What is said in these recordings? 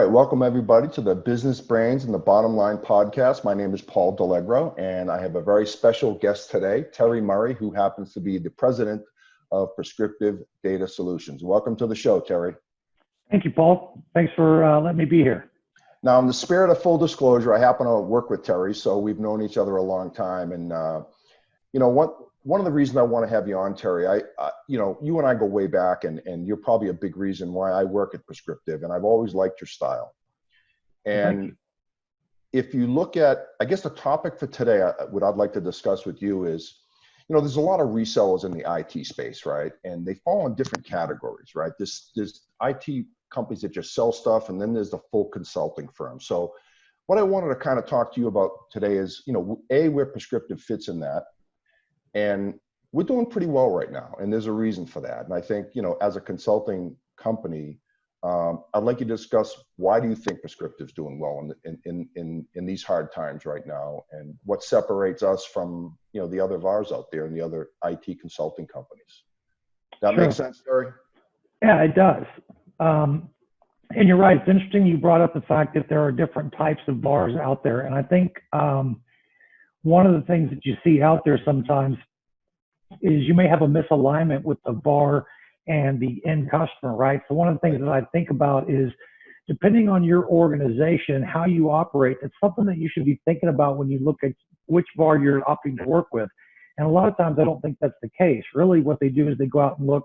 right, welcome everybody to the Business Brains and the Bottom Line podcast. My name is Paul Delegro, and I have a very special guest today, Terry Murray, who happens to be the president of Prescriptive Data Solutions. Welcome to the show, Terry. Thank you, Paul. Thanks for letting me be here. Now, in the spirit of full disclosure, I happen to work with Terry, so we've known each other a long time. And one of the reasons I want to have you on, Terry, you and I go way back, and you're probably a big reason why I work at Prescriptive, and I've always liked your style. And if you look at, I guess the topic for today, what I'd like to discuss with you is, there's a lot of resellers in the IT space, right? And they fall in different categories, right? There's IT companies that just sell stuff, and then there's the full consulting firm. So what I wanted to kind of talk to you about today is, where Prescriptive fits in that. And we're doing pretty well right now, and there's a reason for that. And I think, as a consulting company, I'd like you to discuss why do you think Prescriptive's doing well in these hard times right now, and what separates us from the other VARs out there and the other IT consulting companies. That makes sense, Terry? Yeah, it does. And you're right. It's interesting you brought up the fact that there are different types of VARs out there, and I think one of the things that you see out there sometimes is you may have a misalignment with the VAR and the end customer, right? So one of the things that I think about is, depending on your organization, how you operate, it's something that you should be thinking about when you look at which VAR you're opting to work with. And a lot of times I don't think that's the case. Really what they do is they go out and look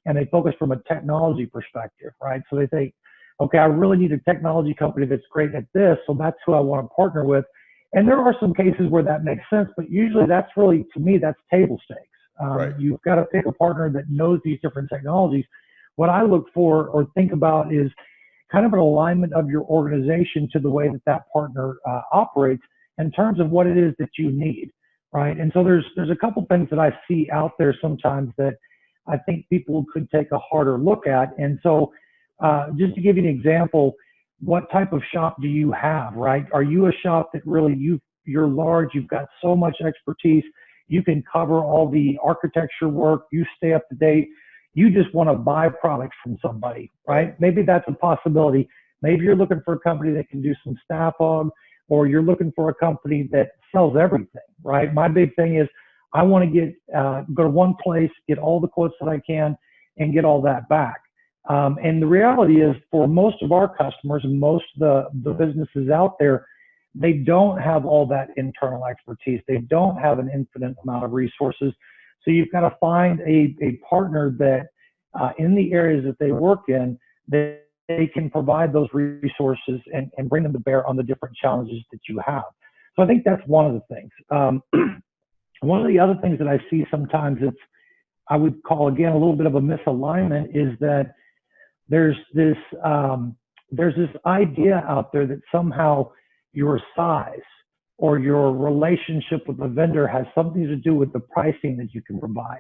and they focus from a technology perspective, right? So they think, okay, I really need a technology company that's great at this, so that's who I want to partner with. And there are some cases where that makes sense, but usually that's really, to me, that's table stakes. Right. You've got to pick a partner that knows these different technologies. What I look for or think about is kind of an alignment of your organization to the way that that partner operates in terms of what it is that you need, right? And so there's a couple things that I see out there sometimes that I think people could take a harder look at. And so just to give you an example, what type of shop do you have, right? Are you a shop that really you're large, you've got so much expertise, you can cover all the architecture work, you stay up to date, you just want to buy products from somebody, right? Maybe that's a possibility. Maybe you're looking for a company that can do some staff aug, or you're looking for a company that sells everything, right? My big thing is I want to go to one place, get all the quotes that I can, and get all that back. And the reality is, for most of our customers and most of the businesses out there, they don't have all that internal expertise. They don't have an infinite amount of resources. So you've got to find a partner that in the areas that they work in, they can provide those resources and bring them to bear on the different challenges that you have. So I think that's one of the things. One of the other things that I see sometimes, I would call, again, a little bit of a misalignment, is that there's this idea out there that somehow your size or your relationship with the vendor has something to do with the pricing that you can provide.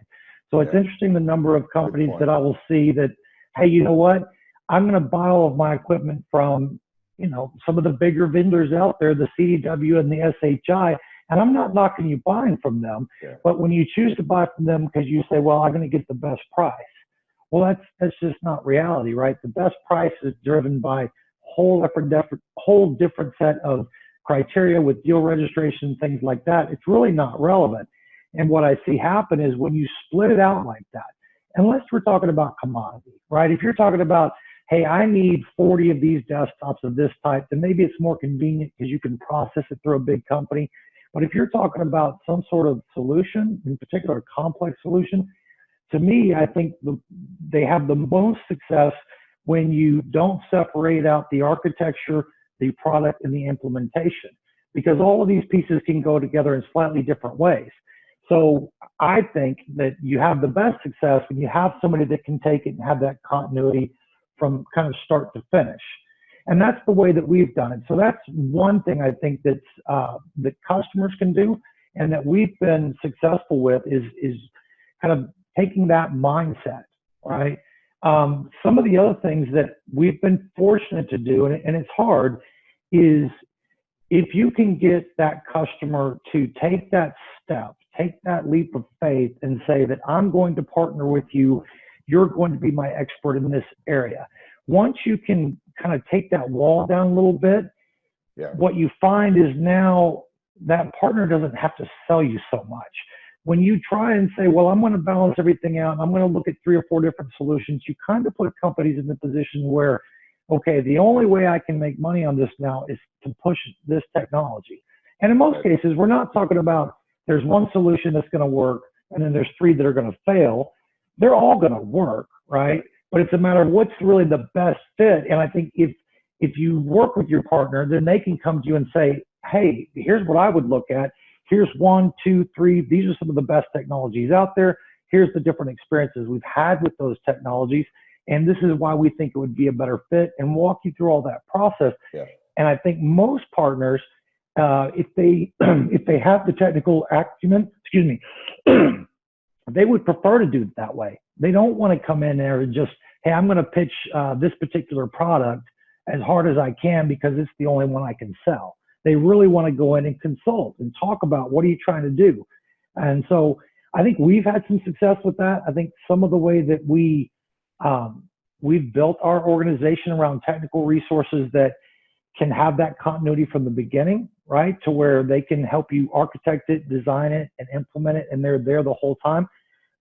So it's interesting the number of companies that I will see that, hey, you know what? I'm going to buy all of my equipment from, some of the bigger vendors out there, the CDW and the SHI, and I'm not knocking you buying from them, but when you choose to buy from them because you say, well, I'm going to get the best price, well, that's just not reality, right? The best price is driven by whole different set of criteria with deal registration, things like that. It's really not relevant. And what I see happen is when you split it out like that, unless we're talking about commodity, right? If you're talking about, hey, I need 40 of these desktops of this type, then maybe it's more convenient because you can process it through a big company. But if you're talking about some sort of solution, in particular a complex solution, to me, I think they have the most success when you don't separate out the architecture, the product, and the implementation, because all of these pieces can go together in slightly different ways. So I think that you have the best success when you have somebody that can take it and have that continuity from kind of start to finish. And that's the way that we've done it. So that's one thing I think that customers can do and that we've been successful with is kind of taking that mindset, right? Some of the other things that we've been fortunate to do, and it's hard, is if you can get that customer to take that step, take that leap of faith and say that I'm going to partner with you, you're going to be my expert in this area. Once you can kind of take that wall down a little bit, Yeah. what you find is now that partner doesn't have to sell you so much. When you try and say, well, I'm going to balance everything out, I'm going to look at 3 or 4 different solutions, you kind of put companies in the position where, okay, the only way I can make money on this now is to push this technology. And in most cases, we're not talking about there's one solution that's going to work and then there's 3 that are going to fail. They're all going to work, right? But it's a matter of what's really the best fit. And I think if you work with your partner, then they can come to you and say, hey, here's what I would look at. Here's 1, 2, 3. These are some of the best technologies out there. Here's the different experiences we've had with those technologies. And this is why we think it would be a better fit, and walk you through all that process. Yeah. And I think most partners, if they have the technical acumen, they would prefer to do it that way. They don't want to come in there and just, hey, I'm going to pitch this particular product as hard as I can because it's the only one I can sell. They really want to go in and consult and talk about what are you trying to do. And so I think we've had some success with that. I think some of the way that we've built our organization around technical resources that can have that continuity from the beginning, right? To where they can help you architect it, design it, and implement it, and they're there the whole time.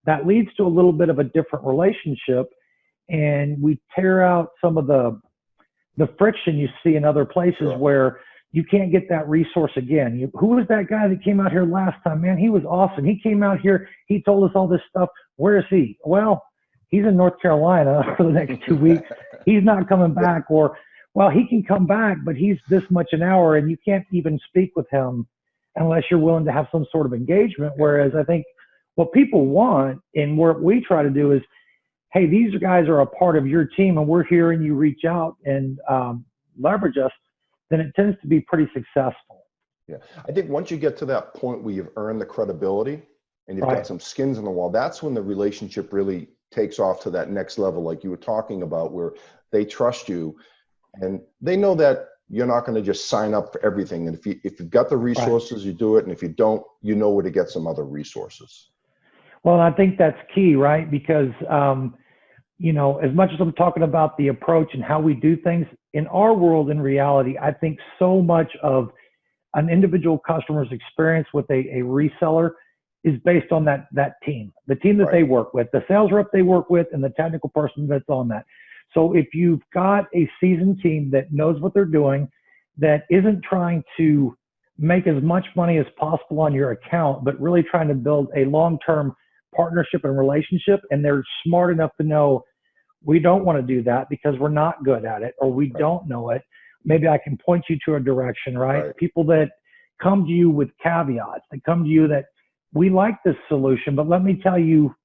That leads to a little bit of a different relationship, and we tear out some of the friction you see in other places where you can't get that resource again. Who was that guy that came out here last time? Man, he was awesome. He came out here, he told us all this stuff. Where is he? Well, he's in North Carolina for the next 2 weeks. He's not coming back. Or, well, he can come back, but he's this much an hour, and you can't even speak with him unless you're willing to have some sort of engagement. Whereas I think what people want, and what we try to do is, hey, these guys are a part of your team, and we're here, and you reach out and leverage us, then it tends to be pretty successful. Yeah, I think once you get to that point where you've earned the credibility and you've got some skins in the wall, that's when the relationship really takes off to that next level, like you were talking about, where they trust you and they know that you're not going to just sign up for everything. And if you've got the resources, you do it. And if you don't, you know where to get some other resources. Well, I think that's key, right? Because, you know, as much as I'm talking about the approach and how we do things in our world, in reality, I think so much of an individual customer's experience with a reseller is based on that team, the team that they work with, the sales rep they work with, and the technical person that's on that. So if you've got a seasoned team that knows what they're doing, that isn't trying to make as much money as possible on your account, but really trying to build a long-term partnership and relationship, and they're smart enough to know, we don't want to do that because we're not good at it, or we don't know it. Maybe I can point you to a direction, right? People that come to you with caveats, that come to you that, we like this solution, but let me tell you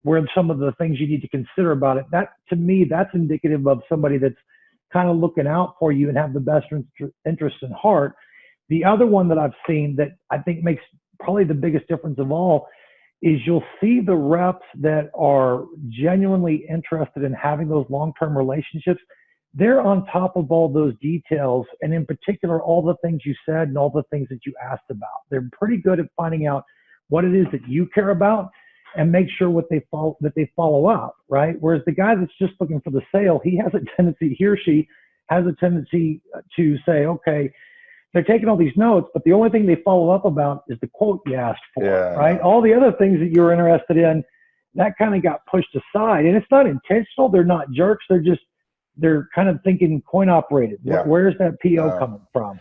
where some of the things you need to consider about it. That, to me, that's indicative of somebody that's kind of looking out for you and have the best interest in heart. The other one that I've seen that I think makes probably the biggest difference of all is you'll see the reps that are genuinely interested in having those long-term relationships. They're on top of all those details, and in particular, all the things you said and all the things that you asked about. They're pretty good at finding out what it is that you care about and make sure that they follow up, right? Whereas the guy that's just looking for the sale, he or she has a tendency to say, okay, they're taking all these notes, but the only thing they follow up about is the quote you asked for, right? All the other things that you're interested in, that kind of got pushed aside. And it's not intentional. They're not jerks. They're kind of thinking coin operated. Where's that PO coming from?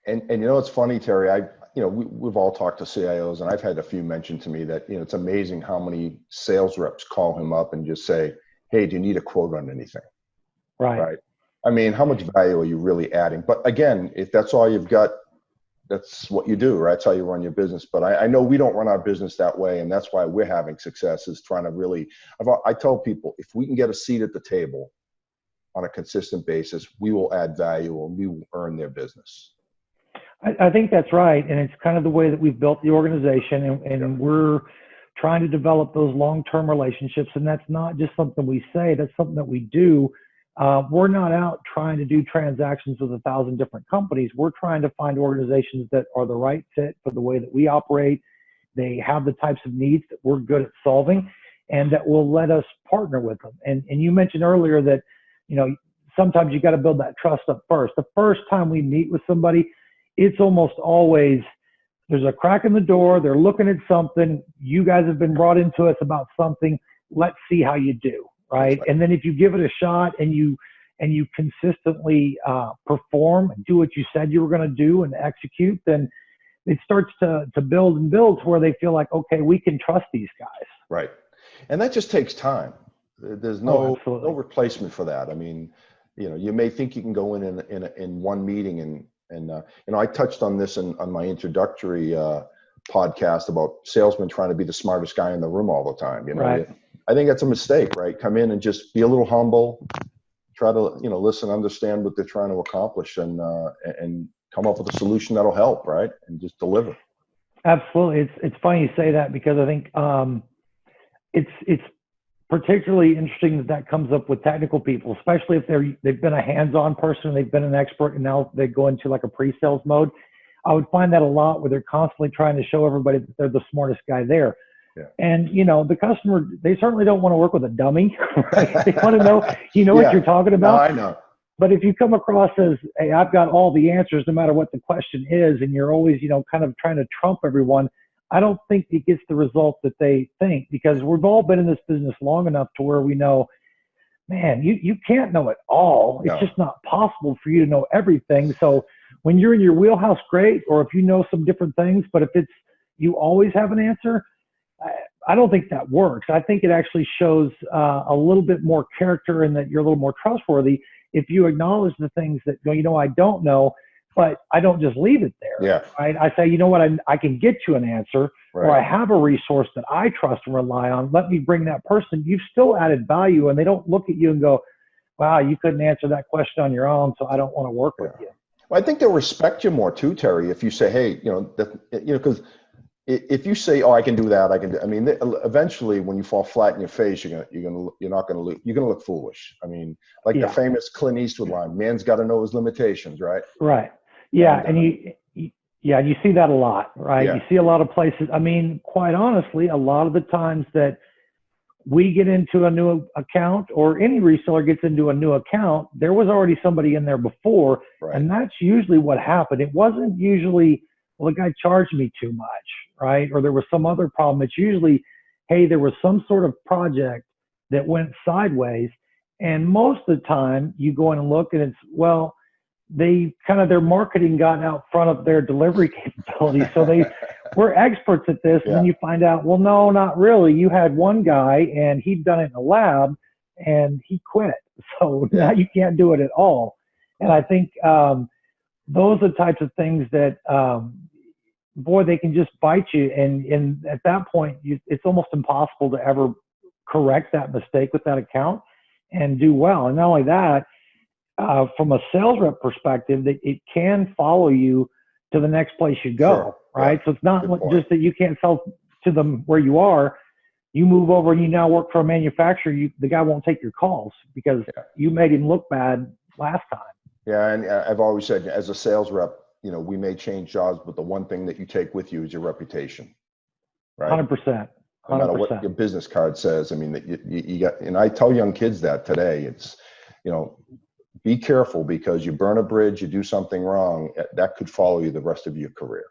And you know, it's funny, Terry, we've all talked to CIOs, and I've had a few mention to me that, it's amazing how many sales reps call him up and just say, hey, do you need a quote on anything? Right. I mean, how much value are you really adding? But again, if that's all you've got, that's what you do, right? That's how you run your business. But I know we don't run our business that way, and that's why we're having success, is trying to really, I tell people, if we can get a seat at the table on a consistent basis, we will add value and we will earn their business. I think that's right. And it's kind of the way that we've built the organization, and we're trying to develop those long-term relationships. And that's not just something we say, that's something that we do. We're not out trying to do transactions with 1,000 different companies. We're trying to find organizations that are the right fit for the way that we operate. They have the types of needs that we're good at solving, and that will let us partner with them. And you mentioned earlier that, sometimes you got to build that trust up first. The first time we meet with somebody, it's almost always there's a crack in the door. They're looking at something. You guys have been brought into us about something. Let's see how you do, right? And then if you give it a shot and you consistently perform and do what you said you were going to do and execute, then it starts to build and build to where they feel like, okay, we can trust these guys. Right. And that just takes time. There's no replacement for that. I mean, you may think you can go in one meeting and I touched on this on my introductory podcast about salesmen trying to be the smartest guy in the room all the time. Right. I think that's a mistake, right? Come in and just be a little humble, try to, listen, understand what they're trying to accomplish and come up with a solution that'll help, right? And just deliver. Absolutely. It's funny you say that because I think it's particularly interesting that comes up with technical people, especially if they've been a hands-on person, they've been an expert, and now they go into like a pre-sales mode. I would find that a lot where they're constantly trying to show everybody that they're the smartest guy there. Yeah. And the customer, they certainly don't want to work with a dummy. Right? They want to know, what you're talking about. No, I know. But if you come across as, hey, I've got all the answers no matter what the question is, and you're always, kind of trying to trump everyone, I don't think it gets the result that they think, because we've all been in this business long enough to where we know, man, you can't know it all. It's just not possible for you to know everything. So when you're in your wheelhouse, great, or if you know some different things, but if it's you always have an answer, I don't think that works. I think it actually shows a little bit more character and that you're a little more trustworthy if you acknowledge the things that I don't know, but I don't just leave it there. Yeah. Right? I say, I can get you an answer, or I have a resource that I trust and rely on. Let me bring that person. You've still added value, and they don't look at you and go, wow, you couldn't answer that question on your own, so I don't want to work with you. Well, I think they'll respect you more too, Terry, if you say, hey, because if you say, oh, I can do that, I mean, eventually when you fall flat in your face, you're gonna look foolish. I mean, like the famous Clint Eastwood line, man's got to know his limitations, right? Right. Yeah. And you see that a lot, right? Yeah. You see a lot of places. I mean, quite honestly, a lot of the times that we get into a new account, or any reseller gets into a new account, there was already somebody in there before. Right. And that's usually what happened. It wasn't usually, well, the guy charged me too much, right? Or there was some other problem. It's usually, hey, there was some sort of project that went sideways. And most of the time you go in and look and it's, well, their marketing got out front of their delivery capability. So we're experts at this. And then you find out, well, no, not really. You had one guy and he'd done it in the lab and he quit. So now you can't do it at all. And I think those are the types of things that, boy, they can just bite you. And at that point, it's almost impossible to ever correct that mistake with that account and do well. And not only that, from a sales rep perspective, that it can follow you to the next place you go, right? So it's not just that you can't sell to them where you are. You move over and you now work for a manufacturer, the guy won't take your calls because you made him look bad last time. Yeah, and I've always said, as a sales rep, we may change jobs, but the one thing that you take with you is your reputation, right? 100%. No matter what your business card says. I mean, that you got, and I tell young kids that today. It's, be careful, because you burn a bridge, you do something wrong, that could follow you the rest of your career.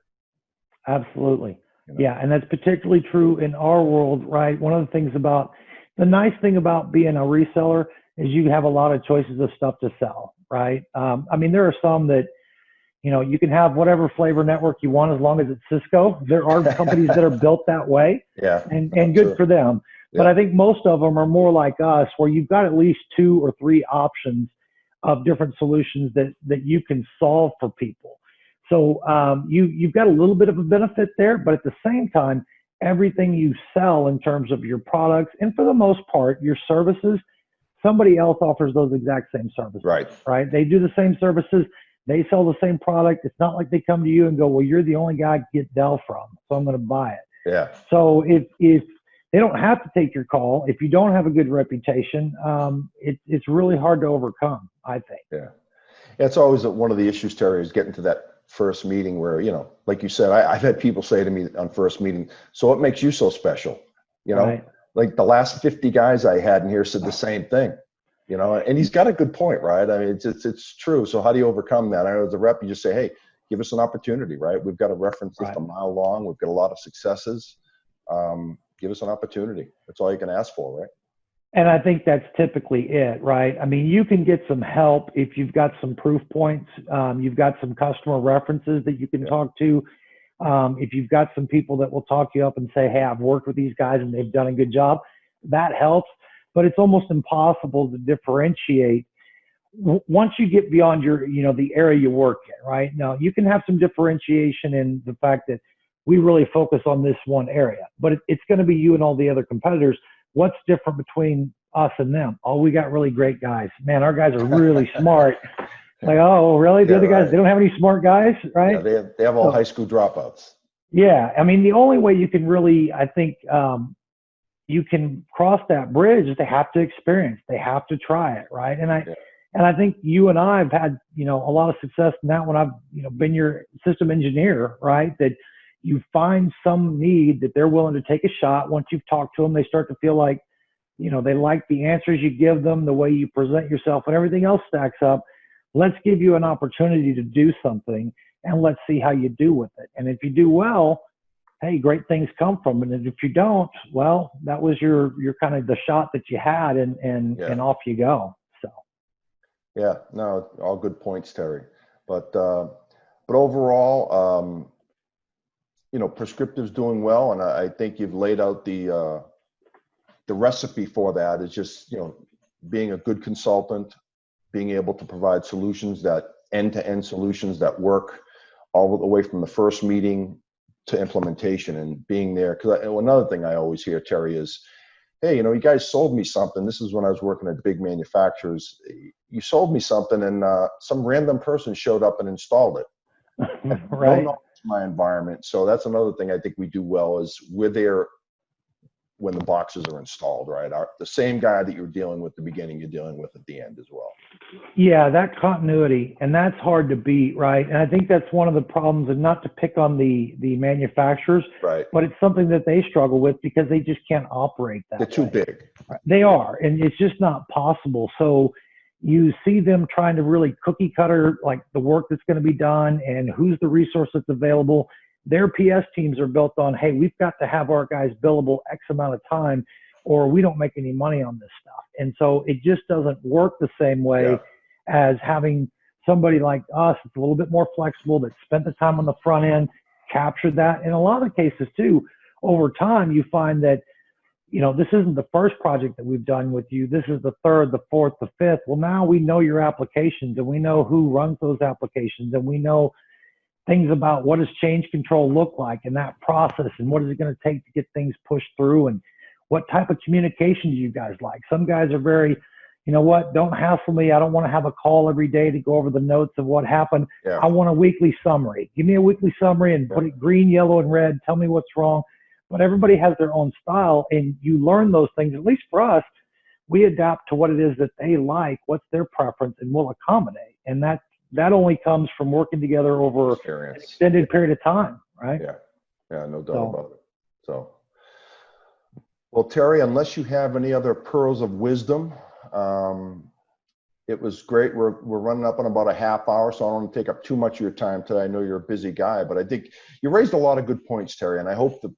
Absolutely. Yeah. And that's particularly true in our world, right? One of the nice thing about being a reseller is you have a lot of choices of stuff to sell, right? I mean, there are some that, you can have whatever flavor network you want as long as it's Cisco. There are companies that are built that way, and good for them. But I think most of them are more like us, where you've got at least 2 or 3 options of different solutions that you can solve for people. So you've got a little bit of a benefit there, but at the same time, everything you sell in terms of your products, and for the most part, your services, somebody else offers those exact same services. Right? They do the same services. They sell the same product. It's not like they come to you and go, well, you're the only guy I get Dell from, so I'm going to buy it. Yeah. So if they don't have to take your call, if you don't have a good reputation, it's really hard to overcome, I think. Yeah. It's always one of the issues, Terry, is getting to that first meeting where, like you said, I've had people say to me on first meeting, so what makes you so special? Like the last 50 guys I had in here said the same thing. And he's got a good point, right? I mean, it's true. So how do you overcome that? I know as a rep, you just say, hey, give us an opportunity, right? We've got a reference list a mile long. We've got a lot of successes. Give us an opportunity. That's all you can ask for, right? And I think that's typically it, right? I mean, you can get some help if you've got some proof points. You've got some customer references that you can talk to. If you've got some people that will talk you up and say, hey, I've worked with these guys and they've done a good job, that helps. But it's almost impossible to differentiate once you get beyond your, the area you work in, right? Now, you can have some differentiation in the fact that we really focus on this one area, but it's going to be you and all the other competitors. What's different between us and them? Oh, we got really great guys. Man, our guys are really smart. Like, oh, really? The other guys, they don't have any smart guys, right? Yeah, they have all high school dropouts. Yeah. I mean, the only way you can really, I think, you can cross that bridge is they have to experience. They have to try it, right? And I think you and I have had, a lot of success in that when I've, been your system engineer, right? That you find some need that they're willing to take a shot. Once you've talked to them, they start to feel like, they like the answers you give them, the way you present yourself, and everything else stacks up. Let's give you an opportunity to do something, and let's see how you do with it. And if you do well, hey, great things come from it. And if you don't, well, that was your kind of the shot that you had, and off you go. So. Yeah, no, all good points, Terry. But overall, Prescriptive's doing well, and I think you've laid out the recipe for that. Is just being a good consultant, being able to provide solutions, that end-to-end solutions that work all the way from the first meeting to implementation, and being there. Because another thing I always hear, Terry, is, hey, you guys sold me something. This is when I was working at big manufacturers. You sold me something, and some random person showed up and installed it. Right. No, my environment. So that's another thing I think we do well, is we're there when the boxes are installed, right? The same guy that you're dealing with at the beginning, you're dealing with at the end as well. Yeah, that continuity, and that's hard to beat, right? And I think that's one of the problems, and not to pick on the manufacturers, right, but it's something that they struggle with because they just can't operate that way. They're too big. Right? They are, and it's just not possible. So you see them trying to really cookie cutter like the work that's going to be done and who's the resource that's available. Their PS teams are built on, hey, we've got to have our guys billable X amount of time, or we don't make any money on this stuff. And so it just doesn't work the same way as having somebody like us that's a little bit more flexible, that spent the time on the front end, captured that. In a lot of cases too, over time, you find that, this isn't the first project that we've done with you. This is the third, the fourth, the fifth. Well, now we know your applications, and we know who runs those applications, and we know things about what does change control look like in that process, and what is it going to take to get things pushed through, and what type of communication do you guys like? Some guys are very, don't hassle me. I don't want to have a call every day to go over the notes of what happened. I want a weekly summary. Give me a weekly summary and put it green, yellow, and red. Tell me what's wrong. But everybody has their own style, and you learn those things. At least for us, we adapt to what it is that they like, what's their preference, and we'll accommodate. And that only comes from working together over an extended period of time, right? Yeah, no doubt about it. So, well, Terry, unless you have any other pearls of wisdom, it was great. We're running up on about a half hour, so I don't want to take up too much of your time today. I know you're a busy guy, but I think you raised a lot of good points, Terry, and I hope the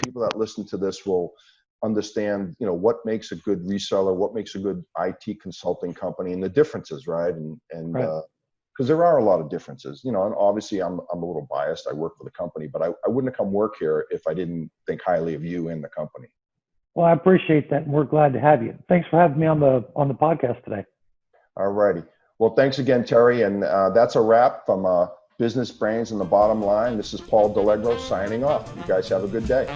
people that listen to this will understand, what makes a good reseller, what makes a good IT consulting company, and the differences, right? And because there are a lot of differences, and obviously I'm a little biased. I work for the company, but I wouldn't have come work here if I didn't think highly of you and the company. Well, I appreciate that, and we're glad to have you. Thanks for having me on the podcast today. All righty. Well, thanks again, Terry. And that's a wrap from Business Brains and the Bottom Line. This is Paul Delegro signing off. You guys have a good day.